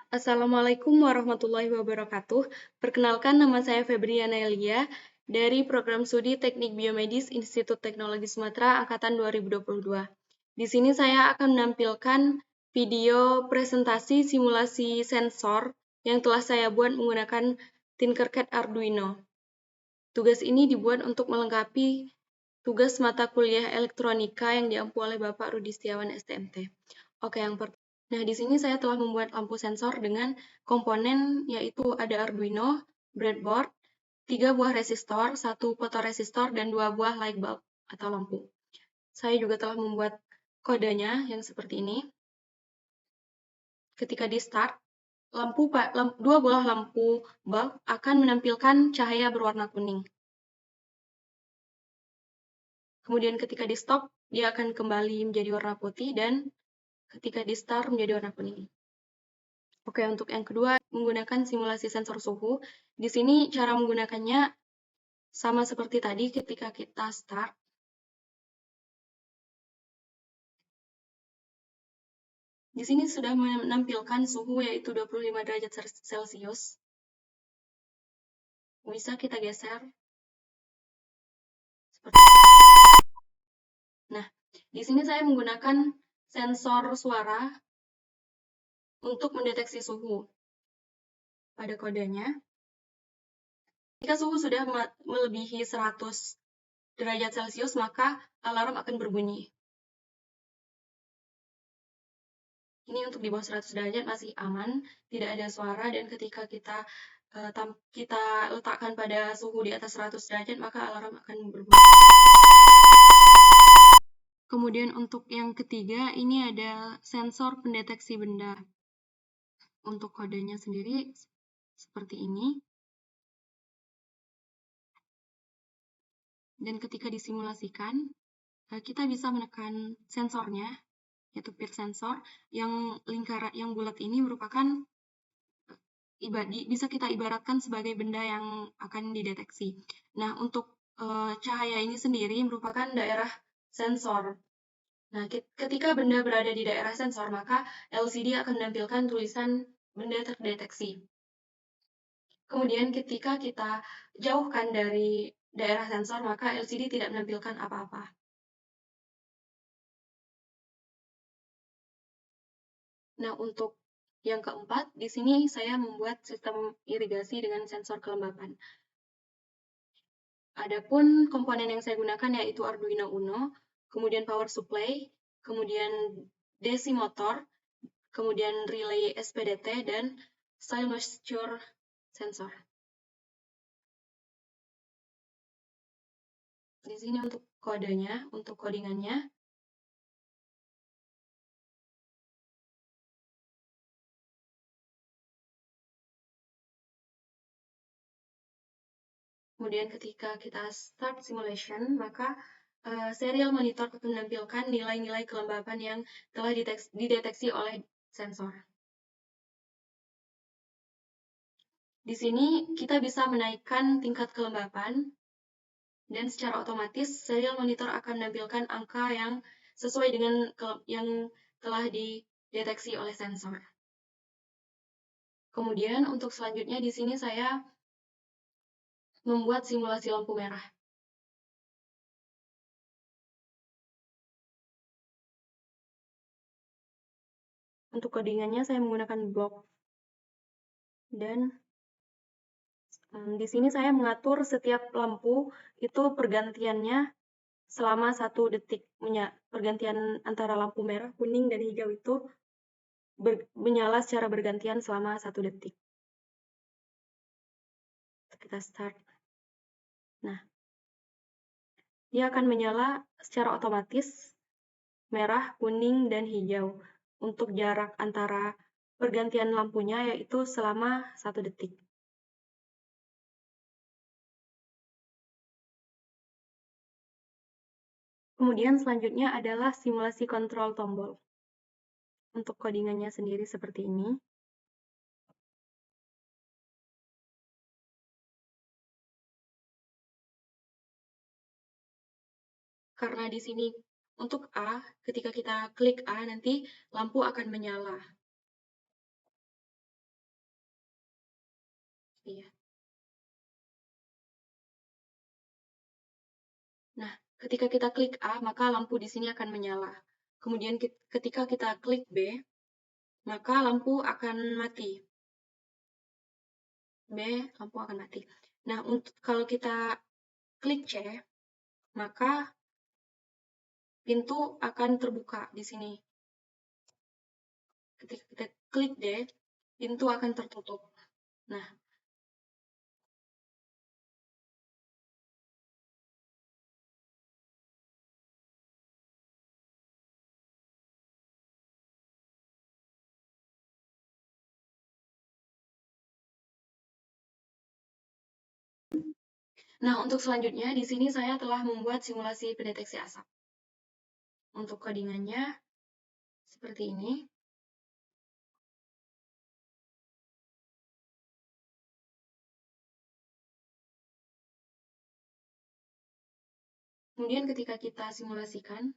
Assalamualaikum warahmatullahi wabarakatuh. Perkenalkan, nama saya Febriana Elia dari Program Studi Teknik Biomedis Institut Teknologi Sumatera Angkatan 2022. Di sini saya akan menampilkan video presentasi simulasi sensor yang telah saya buat menggunakan Tinkercad Arduino. Tugas ini dibuat untuk melengkapi tugas mata kuliah elektronika yang diampu oleh Bapak Rudi Setiawan STMT. Oke, yang pertama. Nah, di sini saya telah membuat lampu sensor dengan komponen yaitu ada Arduino, breadboard, 3 buah resistor, 1 fotoresistor, dan 2 buah light bulb atau lampu. Saya juga telah membuat kodenya yang seperti ini. Ketika di start, 2 buah lampu bulb akan menampilkan cahaya berwarna kuning. Kemudian ketika di stop, dia akan kembali menjadi warna putih, dan ketika di start menjadi warna kuning. Oke, untuk yang kedua, menggunakan simulasi sensor suhu. Di sini cara menggunakannya sama seperti tadi ketika kita start. Di sini sudah menampilkan suhu yaitu 25 derajat Celcius. Bisa kita geser. Nah, di sini saya menggunakan sensor suara untuk mendeteksi suhu. Pada kodenya, jika suhu sudah melebihi 100 derajat Celcius, maka alarm akan berbunyi. Ini untuk di bawah 100 derajat masih aman, tidak ada suara, dan ketika kita letakkan pada suhu di atas 100 derajat, maka alarm akan berbunyi. Kemudian untuk yang ketiga, ini ada sensor pendeteksi benda. Untuk kodenya sendiri seperti ini. Dan ketika disimulasikan, kita bisa menekan sensornya, yaitu peer sensor, yang lingkaran yang bulat ini merupakan bisa kita ibaratkan sebagai benda yang akan dideteksi. Nah, untuk cahaya ini sendiri merupakan daerah sensor. Nah, ketika benda berada di daerah sensor, maka LCD akan menampilkan tulisan benda terdeteksi. Kemudian ketika kita jauhkan dari daerah sensor, maka LCD tidak menampilkan apa-apa. Nah, untuk yang keempat, di sini saya membuat sistem irigasi dengan sensor kelembapan. Adapun komponen yang saya gunakan yaitu Arduino Uno, kemudian power supply, kemudian DC motor, kemudian relay SPDT, dan soil moisture sensor. Di sini untuk kodenya, untuk codingannya. Kemudian ketika kita start simulation, maka serial monitor akan menampilkan nilai-nilai kelembapan yang telah dideteksi oleh sensor. Di sini kita bisa menaikkan tingkat kelembapan, dan secara otomatis serial monitor akan menampilkan angka yang sesuai dengan yang telah dideteksi oleh sensor. Kemudian untuk selanjutnya di sini saya membuat simulasi lampu merah. Untuk codingannya saya menggunakan block, dan di sini saya mengatur setiap lampu itu pergantiannya selama 1 detik. Pergantian antara lampu merah, kuning, dan hijau itu menyala secara bergantian selama 1 detik. Kita start. Nah, dia akan menyala secara otomatis merah, kuning, dan hijau untuk jarak antara pergantian lampunya yaitu selama 1 detik. Kemudian selanjutnya adalah simulasi kontrol tombol. Untuk codingannya sendiri seperti ini. Karena di sini untuk A, ketika kita klik A, nanti lampu akan menyala. Iya. Nah, ketika kita klik A, maka lampu di sini akan menyala. Kemudian ketika kita klik B, maka lampu akan mati. B, lampu akan mati. Nah, kalau kita klik C, maka pintu akan terbuka di sini. Ketika kita klik D, pintu akan tertutup. Nah, untuk selanjutnya, di sini saya telah membuat simulasi pendeteksi asap. Untuk codingannya, seperti ini. Kemudian ketika kita simulasikan,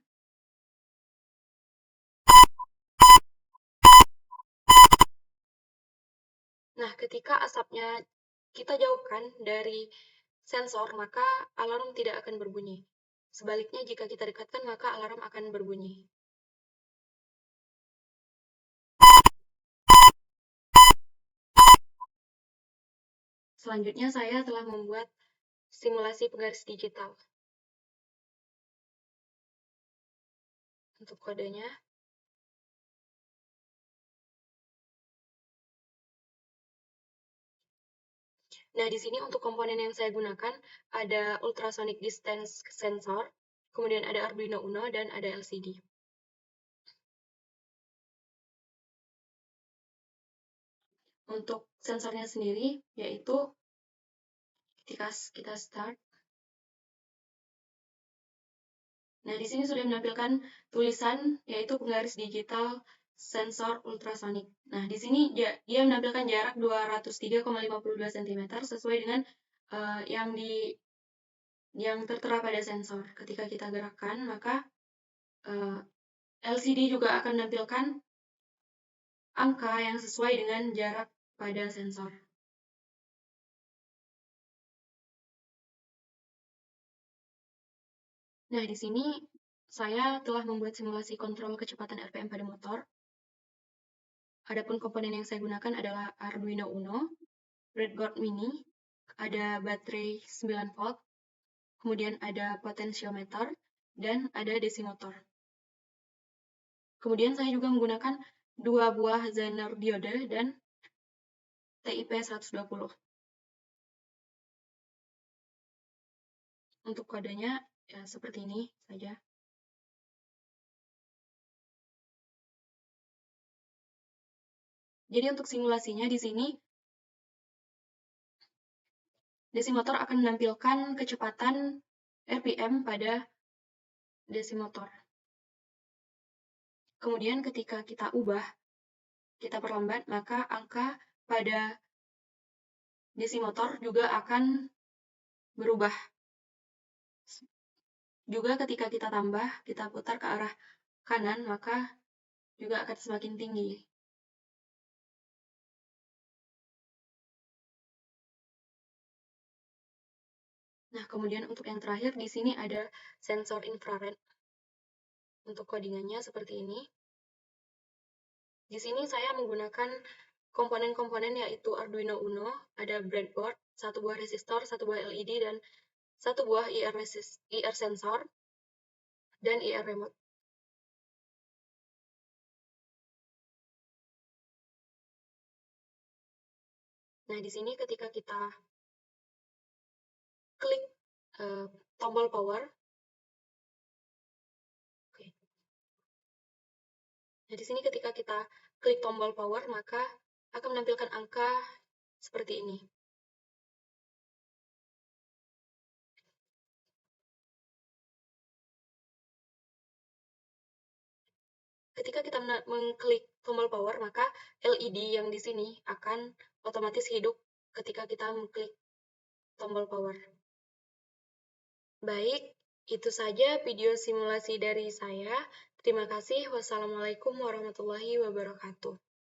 nah ketika asapnya kita jauhkan dari sensor, maka alarm tidak akan berbunyi. Sebaliknya, jika kita dekatkan, maka alarm akan berbunyi. Selanjutnya, saya telah membuat simulasi penggaris digital. Untuk kodenya, nah di sini untuk komponen yang saya gunakan ada ultrasonic distance sensor, kemudian ada Arduino Uno, dan ada LCD. Untuk sensornya sendiri, yaitu ketika kita start, nah di sini sudah menampilkan tulisan yaitu penggaris digital sensor ultrasonik. Nah di sini dia menampilkan jarak 203,52 cm sesuai dengan yang tertera pada sensor. Ketika kita gerakkan, maka LCD juga akan menampilkan angka yang sesuai dengan jarak pada sensor. Nah, di sini saya telah membuat simulasi kontrol kecepatan RPM pada motor. Adapun komponen yang saya gunakan adalah Arduino Uno, breadboard mini, ada baterai 9 volt, kemudian ada potentiometer, dan ada DC motor. Kemudian saya juga menggunakan 2 buah Zener diode dan TIP 120. Untuk kodenya ya seperti ini saja. Jadi untuk simulasinya di sini DC motor akan menampilkan kecepatan RPM pada DC motor. Kemudian ketika kita ubah, kita perlambat, maka angka pada DC motor juga akan berubah. Juga ketika kita tambah, kita putar ke arah kanan, maka juga akan semakin tinggi. Nah, kemudian untuk yang terakhir, di sini ada sensor infrared. Untuk codingannya seperti ini. Di sini saya menggunakan komponen-komponen yaitu Arduino Uno, ada breadboard, 1 buah resistor, 1 buah LED, dan 1 buah IR sensor, dan IR remote. Nah, di sini ketika kita klik tombol power, nah di sini ketika kita klik tombol power, maka akan menampilkan angka seperti ini. Ketika kita mengklik tombol power, maka LED yang di sini akan otomatis hidup ketika kita mengklik tombol power. Baik, itu saja video simulasi dari saya. Terima kasih. Wassalamualaikum warahmatullahi wabarakatuh.